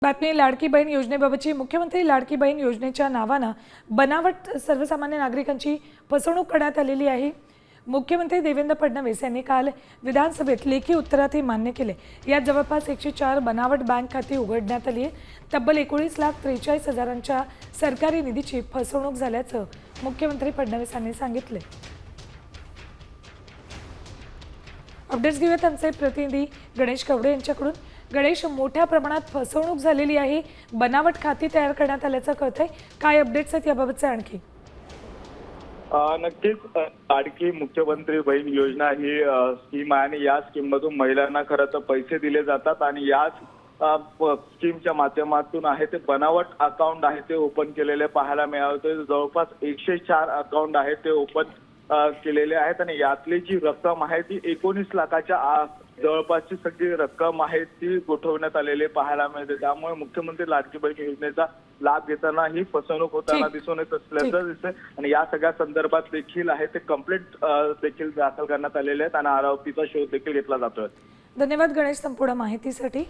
बातमी लाडकी बहीण योजनेबाबतची। मुख्यमंत्री लाडकी बहीण योजनेच्या नावानं बनावट सर्वसामान्य नागरिकांची फसवणूक करण्यात आलेली आहे। मुख्यमंत्री देवेंद्र फडणवीस यांनी काल विधानसभेत लेखी उत्तरात हे मान्य केले। यात जवळपास 104 बनावट बँक खाती उघडण्यात आली आहे। तब्बल 19,43,000च्या सरकारी निधीची फसवणूक झाल्याचं मुख्यमंत्री फडणवीस यांनी सांगितले। अपडेट्स घेऊयात आमचे प्रतिनिधी गणेश कवडे यांच्याकडून। गणेश, मोठ्या प्रमाणात फसवणूक झालेली आहे, बनावट खाती तयार करण्यात आल्याचं कळतंय, काय अपडेट्स आहेत याबाबतचे आणखी? नक्कीच लाडकी मुख्यमंत्री बहीण योजना ही स्कीम आहे आणि या स्कीम मधून महिलांना खरं तर पैसे दिले जातात आणि याच स्कीमच्या माध्यमातून आहे ते बनावट अकाउंट आहे ते ओपन केलेले पाहायला मिळाले। जवळपास 104 अकाउंट आहे ते ओपन केलेले आहेत आणि यातली जी रक्कम आहे ती 19 लाखाच्या जवळपासची सगळी रक्कम आहे ती गोठवण्यात आलेली पाहायला मिळते। त्यामुळे मुख्यमंत्री लाडकी बहीण योजनेचा लाभ घेताना ही फसवणूक होताना दिसून येत असल्याचं दिसतंय आणि या सगळ्या संदर्भात देखील आहे ते कंप्लेंट देखील दाखल करण्यात आलेले आहेत आणि आरोपीचा शोध देखील घेतला जातोय। धन्यवाद गणेश संपूर्ण माहितीसाठी।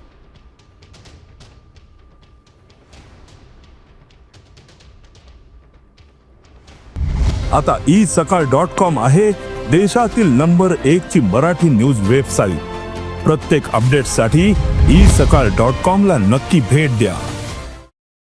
आता isakal.com आहे देशातील नंबर 1 ची मराठी न्यूज वेबसाईट। प्रत्येक अपडेटसाठी isakal.com ला नक्की भेट द्या।